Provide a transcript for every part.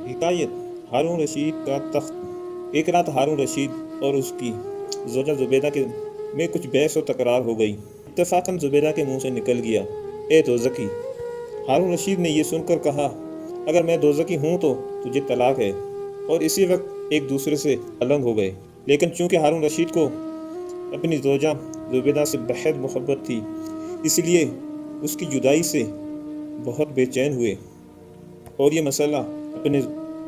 हिकायत हारून रशीद का तख्त। एक रात हारून रशीद और उसकी ज़ोजा ज़ुबैदा के में कुछ बहस व तकरार हो गई। इत्तफ़ाक़न ज़ुबैदा के मुंह से निकल गया, ए दोज़की। हारून रशीद ने यह सुनकर कहा, अगर मैं दोज़की हूँ तो तुझे तलाक है। और इसी वक्त एक दूसरे से अलग हो गए। लेकिन चूँकि हारून रशीद को अपनी ज़ोजा ज़ुबैदा से बेहद मोहब्बत थी, इसलिए उसकी जुदाई से बहुत बेचैन हुए और ये मसला अपने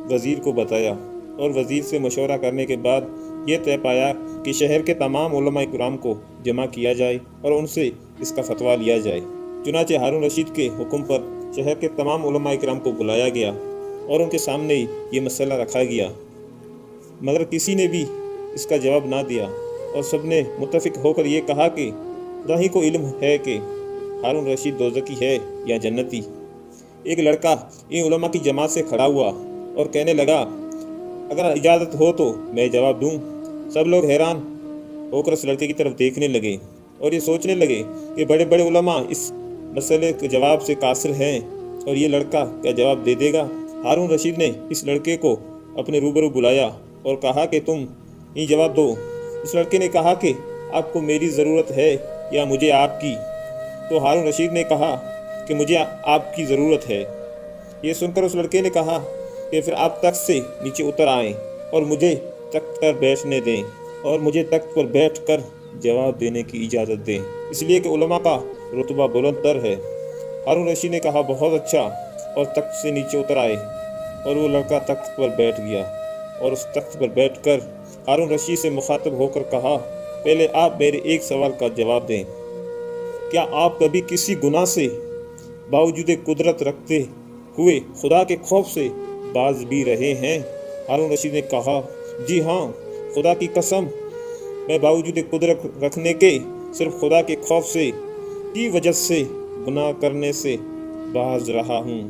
वज़ीर को बताया। और वज़ीर से मशवरा करने के बाद ये तय पाया कि शहर के तमाम उलमा इकराम को जमा किया जाए और उनसे इसका फतवा लिया जाए। चुनांचे हारून रशीद के हुक्म पर शहर के तमाम उलमा इकराम को बुलाया गया और उनके सामने ये मसला रखा गया, मगर किसी ने भी इसका जवाब ना दिया और सब ने मुत्तफिक होकर ये कहा कि खुदा ही को इल्म है कि हारून रशीद दोज़की है या जन्नती। एक लड़का इन उलमा की जमात से खड़ा हुआ और कहने लगा, अगर इजाज़त हो तो मैं जवाब दूं। सब लोग हैरान होकर उस लड़के की तरफ देखने लगे और ये सोचने लगे कि बड़े बड़े उलमा इस मसले के जवाब से कासिर हैं और ये लड़का क्या जवाब दे देगा। हारून रशीद ने इस लड़के को अपने रूबरू बुलाया और कहा कि तुम ये जवाब दो। उस लड़के ने कहा कि आपको मेरी ज़रूरत है या मुझे आपकी। तो हारून रशीद ने कहा कि मुझे आपकी ज़रूरत है। ये सुनकर उस लड़के ने कहा कि फिर आप तख्त से नीचे उतर आएं और मुझे तख्त पर बैठने दें और मुझे तख्त पर बैठकर जवाब देने की इजाज़त दें, इसलिए कि उलमा का रुतबा बुलंद तर है। हारून रशीद ने कहा, बहुत अच्छा, और तख्त से नीचे उतर आए और वो लड़का तख्त पर बैठ गया और उस तख्त पर बैठकर हारून रशीद से मुखातब होकर कहा, पहले आप मेरे एक सवाल का जवाब दें। क्या आप कभी किसी गुनाह से बावजूद कुदरत रखते हुए खुदा के खौफ से बाज भी रहे हैं? हारून रशीद ने कहा, जी हाँ, खुदा की कसम, मैं बावजूद कुदरत रखने के सिर्फ खुदा के खौफ से की वजह से गुनाह करने से बाज रहा हूँ।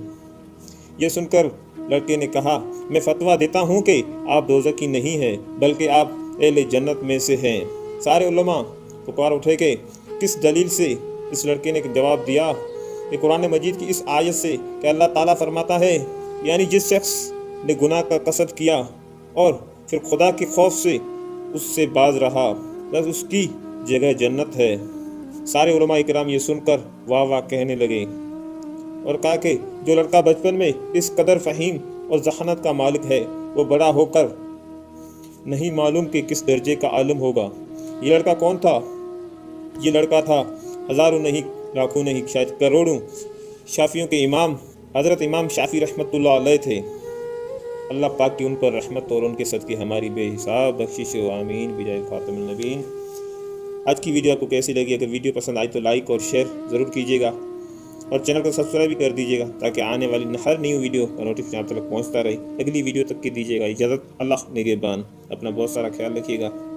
यह सुनकर लड़के ने कहा, मैं फतवा देता हूँ कि आप दोज़की नहीं हैं, बल्कि आप अहले जन्नत में से हैं। सारे उलमा पुकार उठे कि किस दलील से? इस लड़के ने जवाब दिया कि कुरान मजीद की इस आयत से कि अल्लाह ताला फरमाता है, यानी जिस शख्स ने गुनाह का कसद किया और फिर खुदा के खौफ से उससे बाज रहा, बस उसकी जगह जन्नत है। सारे उलमा इकराम ये सुनकर वाह वाह कहने लगे और कहा कि जो लड़का बचपन में इस कदर फ़हीम और ज़हानत का मालिक है, वो बड़ा होकर नहीं मालूम कि किस दर्जे का आलिम होगा। ये लड़का कौन था? ये लड़का था हज़ारों नहीं, लाखों नहीं, शायद करोड़ों शाफियों के इमाम हज़रत इमाम शाफी रहमतुल्लाह अलैह थे। अल्लाह पाक की उन पर रहमत और उनके सदक़े हमारी बेहिसाब बख्शिश हो, आमीन बिजाए ख़ातमुन नबीन। आज की वीडियो आपको कैसी लगी? अगर वीडियो पसंद आई तो लाइक और शेयर ज़रूर कीजिएगा और चैनल को सब्सक्राइब भी कर दीजिएगा ताकि आने वाली हर न्यू वीडियो का नोटिफिकेशन आप तक पहुँचता रहे। अगली वीडियो तक की दीजिएगा इजाज़त। अल्लाह निगहबान। अपना बहुत सारा ख्याल रखिएगा।